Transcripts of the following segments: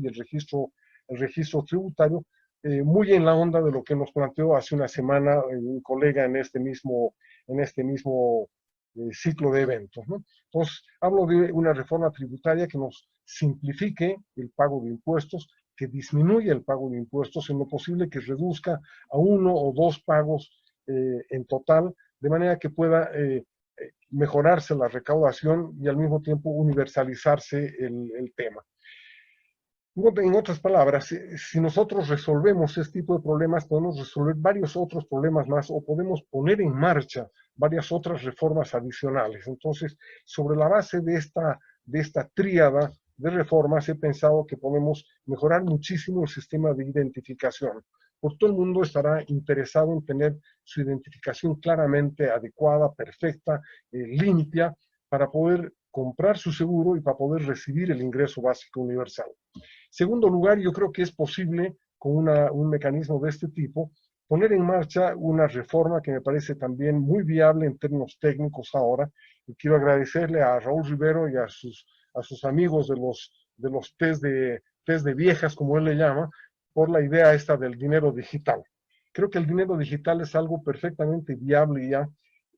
y el registro tributario, muy en la onda de lo que nos planteó hace una semana un colega en este mismo ciclo de eventos, ¿no? Entonces, hablo de una reforma tributaria que nos simplifique el pago de impuestos, que disminuya el pago de impuestos, en lo posible que reduzca a uno o dos pagos en total, de manera que pueda mejorarse la recaudación y al mismo tiempo universalizarse el tema. En otras palabras, si nosotros resolvemos este tipo de problemas, podemos resolver varios otros problemas más o podemos poner en marcha varias otras reformas adicionales. Entonces, sobre la base de esta tríada de reformas, he pensado que podemos mejorar muchísimo el sistema de identificación. Pues todo el mundo estará interesado en tener su identificación claramente adecuada, perfecta, limpia, para poder comprar su seguro y para poder recibir el ingreso básico universal. Segundo lugar, yo creo que es posible, con un mecanismo de este tipo, poner en marcha una reforma que me parece también muy viable en términos técnicos ahora. Y quiero agradecerle a Raúl Rivero y a sus amigos de los test de viejas, como él le llama, por la idea esta del dinero digital. Creo que el dinero digital es algo perfectamente viable ya,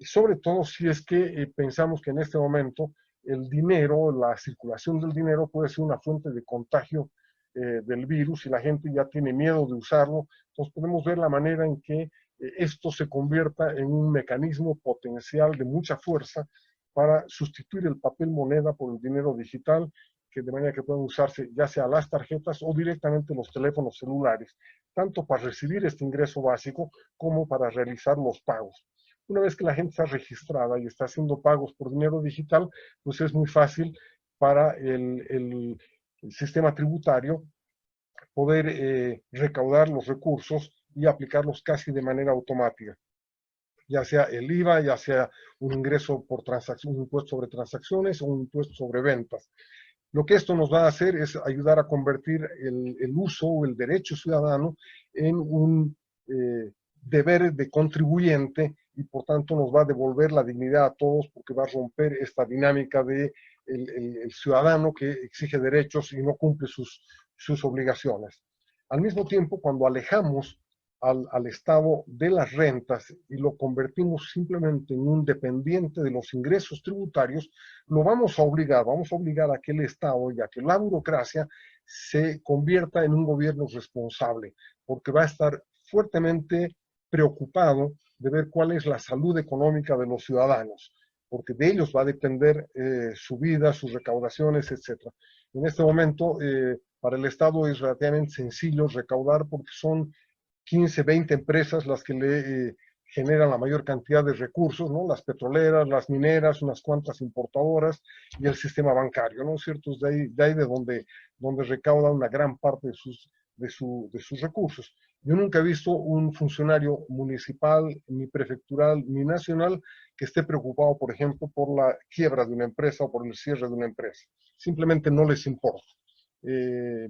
sobre todo si es que pensamos que en este momento el dinero, la circulación del dinero puede ser una fuente de contagio del virus y la gente ya tiene miedo de usarlo. Entonces podemos ver la manera en que esto se convierta en un mecanismo potencial de mucha fuerza para sustituir el papel moneda por el dinero digital, que de manera que pueden usarse ya sea las tarjetas o directamente los teléfonos celulares, tanto para recibir este ingreso básico como para realizar los pagos. Una vez que la gente está registrada y está haciendo pagos por dinero digital, pues es muy fácil para el sistema tributario poder recaudar los recursos y aplicarlos casi de manera automática, ya sea el IVA, ya sea un ingreso por transacción, un impuesto sobre transacciones o un impuesto sobre ventas. Lo que esto nos va a hacer es ayudar a convertir el uso o el derecho ciudadano en un deber de contribuyente y por tanto nos va a devolver la dignidad a todos porque va a romper esta dinámica de el ciudadano que exige derechos y no cumple sus obligaciones. Al mismo tiempo, cuando alejamos al Estado de las rentas y lo convertimos simplemente en un dependiente de los ingresos tributarios, lo vamos a obligar a que el Estado y a que la burocracia se convierta en un gobierno responsable, porque va a estar fuertemente preocupado de ver cuál es la salud económica de los ciudadanos, porque de ellos va a depender su vida, sus recaudaciones, etc. En este momento, para el Estado es relativamente sencillo recaudar porque son 15, 20 empresas las que le generan la mayor cantidad de recursos, ¿no? Las petroleras, las mineras, unas cuantas importadoras y el sistema bancario, ¿no es cierto? Es de ahí donde recauda una gran parte de sus recursos. Yo nunca he visto un funcionario municipal, ni prefectural, ni nacional que esté preocupado, por ejemplo, por la quiebra de una empresa o por el cierre de una empresa. Simplemente no les importa.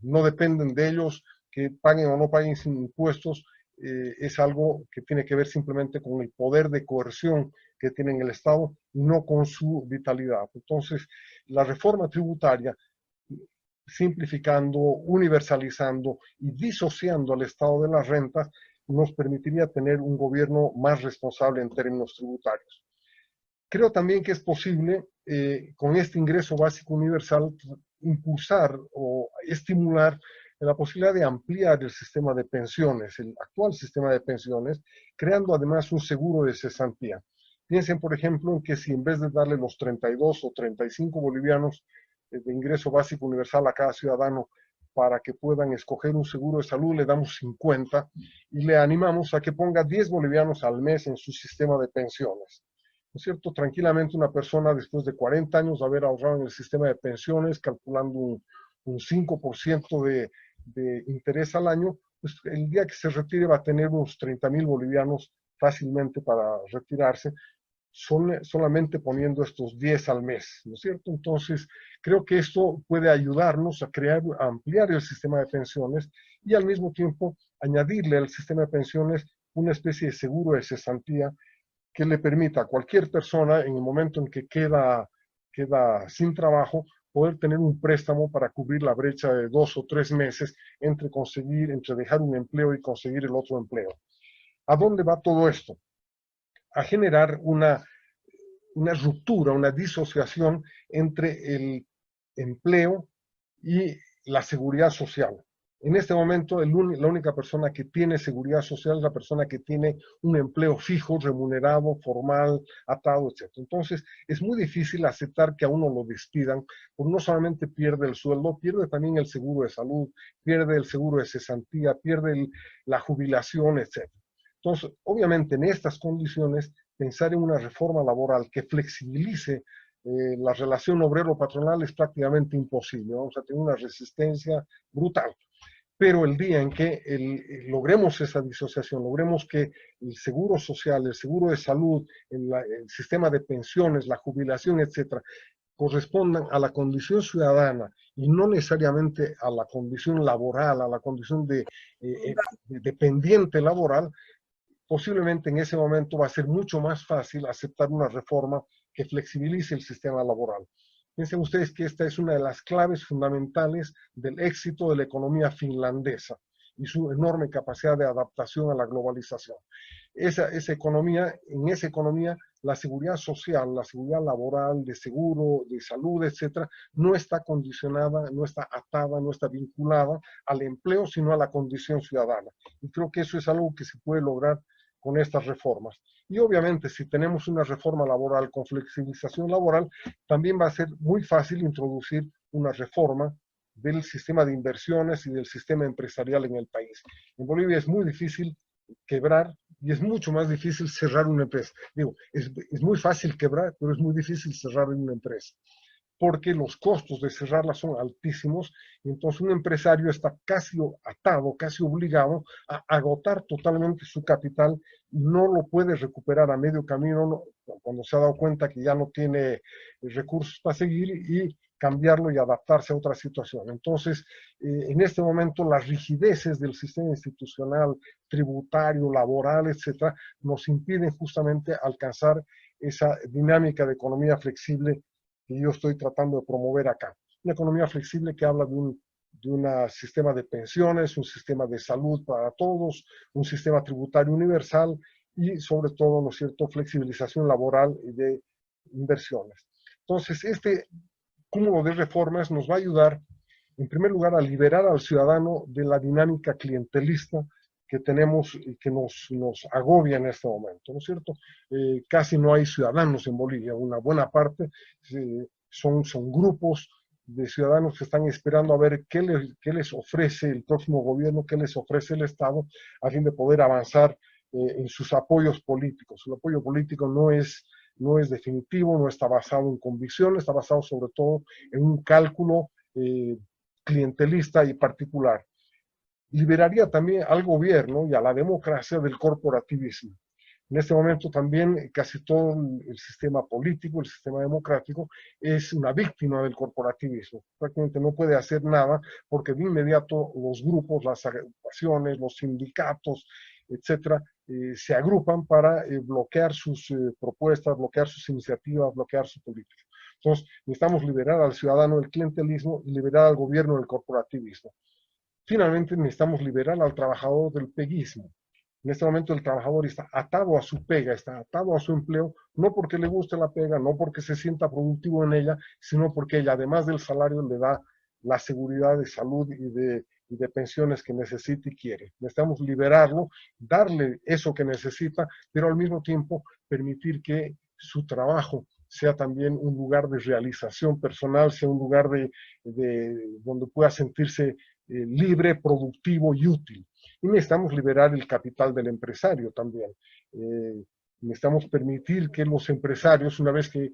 No dependen de ellos, que paguen o no paguen sin impuestos, es algo que tiene que ver simplemente con el poder de coerción que tiene el Estado, no con su vitalidad. Entonces, la reforma tributaria, simplificando, universalizando y disociando al Estado de las rentas, nos permitiría tener un gobierno más responsable en términos tributarios. Creo también que es posible, con este ingreso básico universal, impulsar o estimular la posibilidad de ampliar el sistema de pensiones, el actual sistema de pensiones, creando además un seguro de cesantía. Piensen, por ejemplo, en que si en vez de darle los 32 o 35 bolivianos de ingreso básico universal a cada ciudadano para que puedan escoger un seguro de salud, le damos 50 y le animamos a que ponga 10 bolivianos al mes en su sistema de pensiones. ¿No es cierto? Tranquilamente una persona después de 40 años de haber ahorrado en el sistema de pensiones, calculando un 5% de interés al año, pues el día que se retire va a tener unos 30,000 bolivianos fácilmente para retirarse, solamente poniendo estos 10 al mes, ¿no es cierto? Entonces, creo que esto puede ayudarnos a ampliar el sistema de pensiones y al mismo tiempo añadirle al sistema de pensiones una especie de seguro de cesantía que le permita a cualquier persona en el momento en que queda sin trabajo poder tener un préstamo para cubrir la brecha de 2 o 3 meses entre dejar un empleo y conseguir el otro empleo. ¿A dónde va todo esto? A generar una ruptura, una disociación entre el empleo y la seguridad social. En este momento, la única persona que tiene seguridad social es la persona que tiene un empleo fijo, remunerado, formal, atado, etc. Entonces, es muy difícil aceptar que a uno lo despidan, porque no solamente pierde el sueldo, pierde también el seguro de salud, pierde el seguro de cesantía, pierde la jubilación, etc. Entonces, obviamente, en estas condiciones, pensar en una reforma laboral que flexibilice la relación obrero-patronal es prácticamente imposible. Vamos a tener una resistencia brutal. Pero el día en que logremos esa disociación, logremos que el seguro social, el seguro de salud, el sistema de pensiones, la jubilación, etcétera, correspondan a la condición ciudadana y no necesariamente a la condición laboral, a la condición de dependiente laboral, posiblemente en ese momento va a ser mucho más fácil aceptar una reforma que flexibilice el sistema laboral. Piensen ustedes que esta es una de las claves fundamentales del éxito de la economía finlandesa y su enorme capacidad de adaptación a la globalización. En esa economía, la seguridad social, la seguridad laboral, de seguro, de salud, etcétera, no está condicionada, no está atada, no está vinculada al empleo, sino a la condición ciudadana. Y creo que eso es algo que se puede lograr con estas reformas. Y obviamente, si tenemos una reforma laboral con flexibilización laboral, también va a ser muy fácil introducir una reforma del sistema de inversiones y del sistema empresarial en el país. En Bolivia es muy difícil quebrar y es mucho más difícil cerrar una empresa. Digo, es muy fácil quebrar, pero es muy difícil cerrar una empresa, porque los costos de cerrarla son altísimos y entonces un empresario está casi atado, casi obligado a agotar totalmente su capital, no lo puede recuperar a medio camino cuando se ha dado cuenta que ya no tiene recursos para seguir y cambiarlo y adaptarse a otra situación. Entonces, en este momento, las rigideces del sistema institucional, tributario, laboral, etcétera, nos impiden justamente alcanzar esa dinámica de economía flexible que yo estoy tratando de promover acá. Una economía flexible que habla de un sistema de pensiones, un sistema de salud para todos, un sistema tributario universal y sobre todo, ¿no es cierto?, flexibilización laboral y de inversiones. Entonces, este cúmulo de reformas nos va a ayudar, en primer lugar, a liberar al ciudadano de la dinámica clientelista que tenemos y que nos agobia en este momento, ¿no es cierto? Casi no hay ciudadanos en Bolivia, una buena parte son grupos de ciudadanos que están esperando a ver qué les ofrece el próximo gobierno, qué les ofrece el Estado, a fin de poder avanzar en sus apoyos políticos. El apoyo político no es definitivo, no está basado en convicciones, está basado sobre todo en un cálculo clientelista y particular. Liberaría también al gobierno y a la democracia del corporativismo. En este momento también casi todo el sistema político, el sistema democrático, es una víctima del corporativismo. Prácticamente no puede hacer nada porque de inmediato los grupos, las agrupaciones, los sindicatos, etcétera, se agrupan para bloquear sus propuestas, bloquear sus iniciativas, bloquear su política. Entonces, necesitamos liberar al ciudadano del clientelismo y liberar al gobierno del corporativismo. Finalmente, necesitamos liberar al trabajador del peguismo. En este momento el trabajador está atado a su pega, está atado a su empleo, no porque le guste la pega, no porque se sienta productivo en ella, sino porque ella, además del salario, le da la seguridad de salud y de pensiones que necesita y quiere. Necesitamos liberarlo, darle eso que necesita, pero al mismo tiempo permitir que su trabajo sea también un lugar de realización personal, sea un lugar donde pueda sentirse libre, productivo y útil. Y necesitamos liberar el capital del empresario también. Necesitamos permitir que los empresarios, una vez que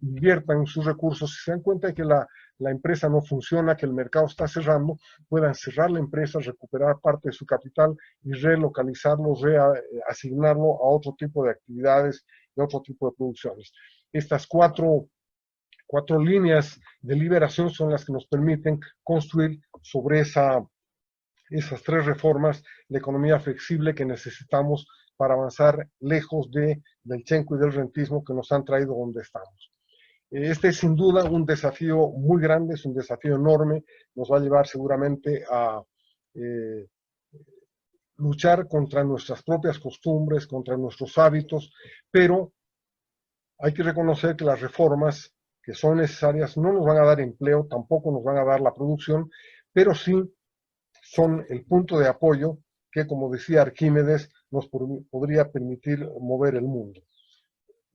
inviertan sus recursos, si se dan cuenta de que la empresa no funciona, que el mercado está cerrando, puedan cerrar la empresa, recuperar parte de su capital y relocalizarlo, reasignarlo a otro tipo de actividades y a otro tipo de producciones. Estas cuatro líneas de liberación son las que nos permiten construir sobre esas tres reformas la economía flexible que necesitamos para avanzar lejos del chenco y del rentismo que nos han traído donde estamos. Este es sin duda un desafío muy grande, es un desafío enorme, nos va a llevar seguramente a luchar contra nuestras propias costumbres, contra nuestros hábitos, pero hay que reconocer que las reformas que son necesarias no nos van a dar empleo, tampoco nos van a dar la producción, pero sí son el punto de apoyo que, como decía Arquímedes, nos podría permitir mover el mundo.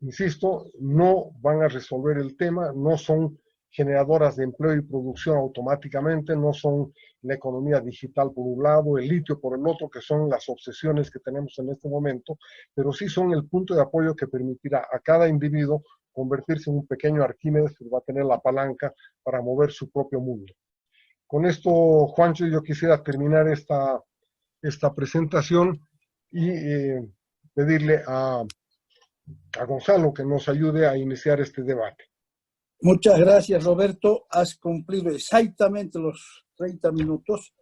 Insisto, no van a resolver el tema, no son generadoras de empleo y producción automáticamente, no son la economía digital por un lado, el litio por el otro, que son las obsesiones que tenemos en este momento, pero sí son el punto de apoyo que permitirá a cada individuo convertirse en un pequeño Arquímedes que va a tener la palanca para mover su propio mundo. Con esto, Juancho, yo quisiera terminar esta presentación y pedirle a Gonzalo que nos ayude a iniciar este debate. Muchas gracias, Roberto. Has cumplido exactamente los 30 minutos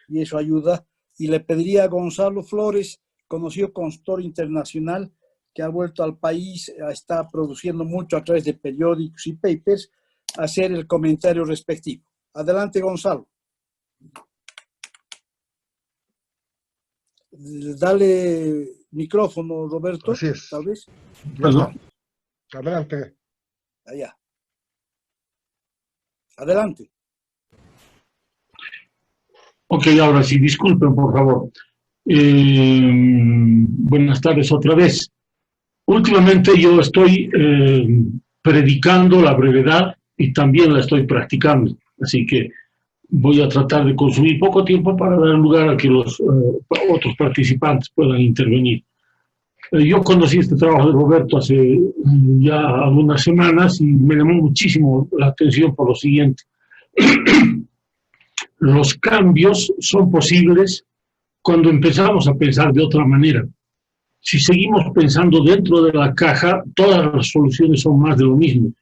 y eso ayuda. Y le pediría a Gonzalo Flores, conocido consultor internacional, que ha vuelto al país, está produciendo mucho a través de periódicos y papers, hacer el comentario respectivo. Adelante, Gonzalo. Dale micrófono, Roberto. Así es. Tal vez. Perdón. Adelante. Allá. Adelante. Ok, ahora sí, disculpen, por favor. Buenas tardes otra vez. Últimamente yo estoy predicando la brevedad y también la estoy practicando. Así que voy a tratar de consumir poco tiempo para dar lugar a que los otros participantes puedan intervenir. Yo conocí este trabajo de Roberto hace ya algunas semanas y me llamó muchísimo la atención por lo siguiente. Los cambios son posibles cuando empezamos a pensar de otra manera. Si seguimos pensando dentro de la caja, todas las soluciones son más de lo mismo.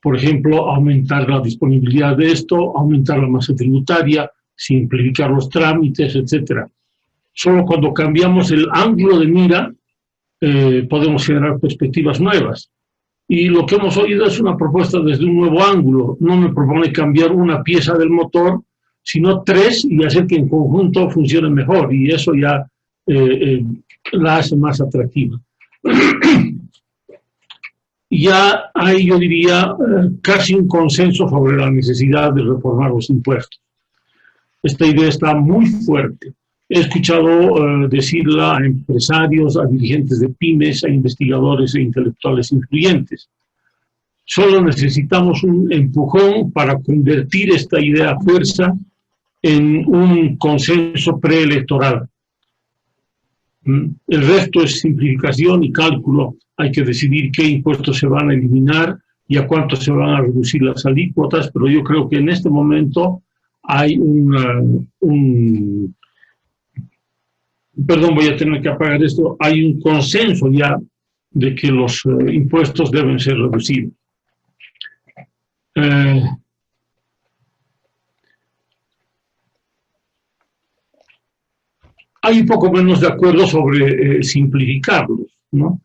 Por ejemplo, aumentar la disponibilidad de esto, aumentar la masa tributaria, simplificar los trámites, etc. Solo cuando cambiamos el ángulo de mira podemos generar perspectivas nuevas. Y lo que hemos oído es una propuesta desde un nuevo ángulo. No me propone cambiar una pieza del motor, sino 3 y hacer que en conjunto funcionen mejor. Y eso ya la hace más atractiva. Ya hay, yo diría, casi un consenso sobre la necesidad de reformar los impuestos. Esta idea está muy fuerte. He escuchado decirla a empresarios, a dirigentes de pymes, a investigadores e intelectuales influyentes. Solo necesitamos un empujón para convertir esta idea a fuerza en un consenso preelectoral. El resto es simplificación y cálculo. Hay que decidir qué impuestos se van a eliminar y a cuánto se van a reducir las alícuotas, pero yo creo que en este momento hay perdón, voy a tener que apagar esto, hay un consenso ya de que los impuestos deben ser reducidos. Hay un poco menos de acuerdo sobre simplificarlos, ¿no?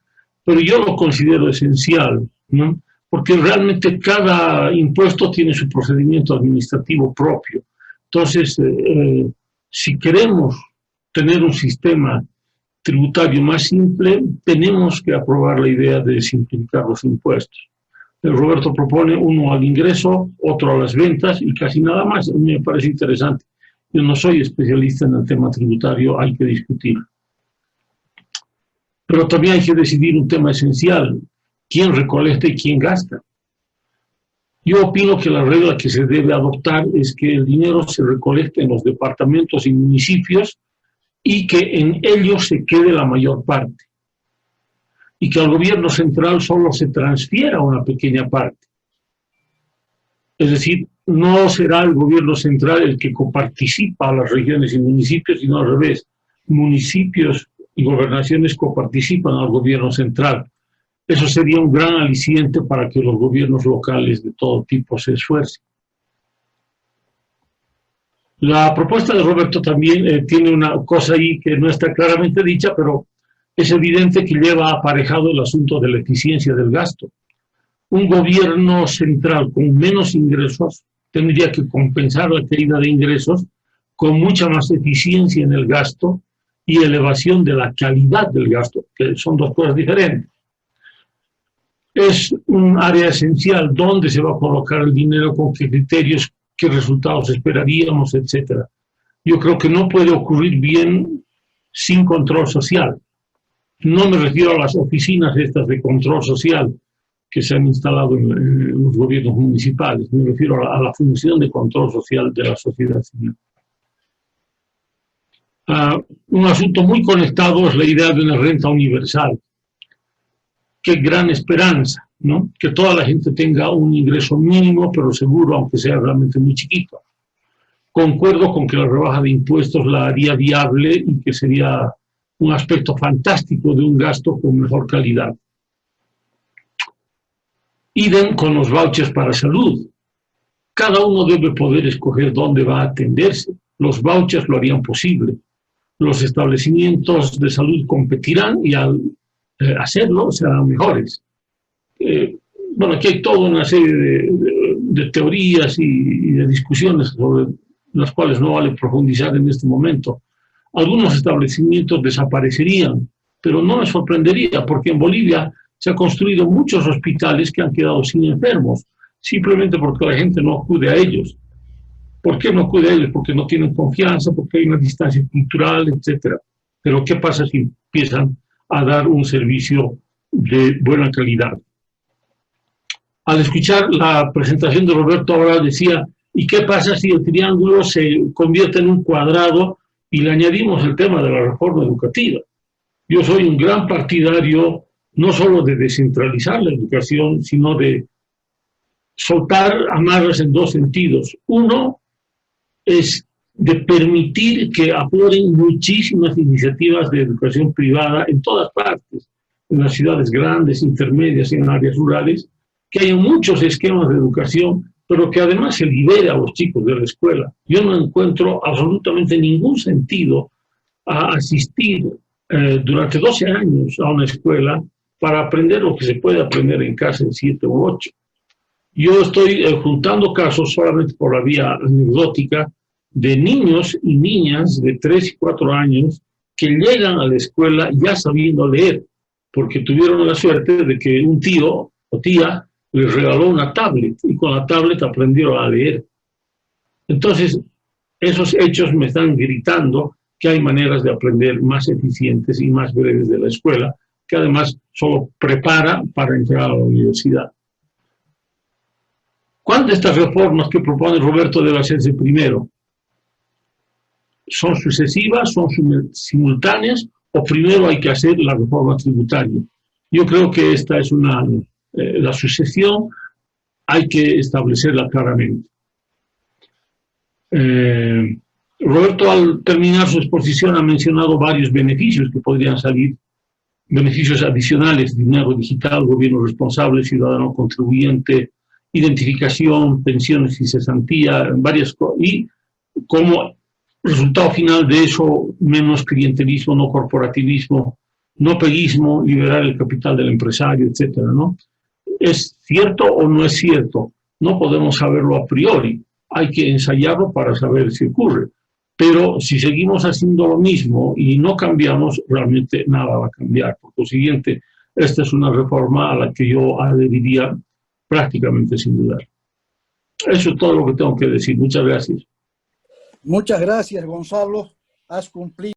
Pero yo lo considero esencial, ¿no? Porque realmente cada impuesto tiene su procedimiento administrativo propio. Entonces, si queremos tener un sistema tributario más simple, tenemos que aprobar la idea de simplificar los impuestos. Roberto propone uno al ingreso, otro a las ventas y casi nada más. A mí me parece interesante. Yo no soy especialista en el tema tributario, hay que discutir. Pero también hay que decidir un tema esencial: quién recolecta y quién gasta. Yo opino que la regla que se debe adoptar es que el dinero se recolecte en los departamentos y municipios y que en ellos se quede la mayor parte. Y que al gobierno central solo se transfiera una pequeña parte. Es decir, no será el gobierno central el que coparticipa a las regiones y municipios, sino al revés. Municipios y gobernaciones coparticipan al gobierno central. Eso sería un gran aliciente para que los gobiernos locales de todo tipo se esfuercen. La propuesta de Roberto también tiene una cosa ahí que no está claramente dicha, pero es evidente que lleva aparejado el asunto de la eficiencia del gasto. un gobierno central con menos ingresos tendría que compensar la caída de ingresos con mucha más eficiencia en el gasto y elevación de la calidad del gasto, que son dos cosas diferentes. Es un área esencial dónde se va a colocar el dinero, con qué criterios, qué resultados esperaríamos, etcétera. Yo creo que no puede ocurrir bien sin control social. No me refiero a las oficinas estas de control social que se han instalado en los gobiernos municipales, me refiero a la función de control social de la sociedad civil. Un asunto muy conectado es la idea de una renta universal. Qué gran esperanza, ¿no? Que toda la gente tenga un ingreso mínimo, pero seguro, aunque sea realmente muy chiquito. Concuerdo con que la rebaja de impuestos la haría viable y que sería un aspecto fantástico de un gasto con mejor calidad. Idem con los vouchers para salud. Cada uno debe poder escoger dónde va a atenderse. Los vouchers lo harían posible. Los establecimientos de salud competirán y al hacerlo serán mejores. Bueno, aquí hay toda una serie de teorías y de discusiones sobre las cuales no vale profundizar en este momento. Algunos establecimientos desaparecerían, pero no me sorprendería porque en Bolivia se han construido muchos hospitales que han quedado sin enfermos, simplemente porque la gente no acude a ellos. ¿Por qué no acude a ellos? Porque no tienen confianza, porque hay una distancia cultural, etc. Pero ¿qué pasa si empiezan a dar un servicio de buena calidad? Al escuchar la presentación de Roberto ahora decía, ¿y qué pasa si el triángulo se convierte en un cuadrado y le añadimos el tema de la reforma educativa? Yo soy un gran partidario no solo de descentralizar la educación, sino de soltar amarras en dos sentidos. Uno es de permitir que afloren muchísimas iniciativas de educación privada en todas partes, en las ciudades grandes, intermedias y en áreas rurales, que hay muchos esquemas de educación, pero que además se libere a los chicos de la escuela. Yo no encuentro absolutamente ningún sentido a asistir durante 12 años a una escuela para aprender lo que se puede aprender en casa en 7 u 8. Yo estoy juntando casos solamente por la vía anecdótica de niños y niñas de 3 y 4 años que llegan a la escuela ya sabiendo leer, porque tuvieron la suerte de que un tío o tía les regaló una tablet y con la tablet aprendieron a leer. Entonces, esos hechos me están gritando que hay maneras de aprender más eficientes y más breves de la escuela, que además solo prepara para entrar a la universidad. ¿Cuál de estas reformas que propone Roberto debe hacerse primero? ¿Son sucesivas, son simultáneas o primero hay que hacer la reforma tributaria? Yo creo que esta es la sucesión, hay que establecerla claramente. Roberto, al terminar su exposición, ha mencionado varios beneficios que podrían salir, beneficios adicionales: dinero digital, gobierno responsable, ciudadano contribuyente, identificación, pensiones y cesantía, varias cosas, y como resultado final de eso, menos clientelismo, no corporativismo, no peguismo, liberar el capital del empresario, etcétera, ¿no? ¿Es cierto o no es cierto? No podemos saberlo a priori, hay que ensayarlo para saber si ocurre. Pero si seguimos haciendo lo mismo y no cambiamos, realmente nada va a cambiar. Por consiguiente, esta es una reforma a la que yo adheriría prácticamente sin dudar. Eso es todo lo que tengo que decir. Muchas gracias. Muchas gracias, Gonzalo. Has cumplido.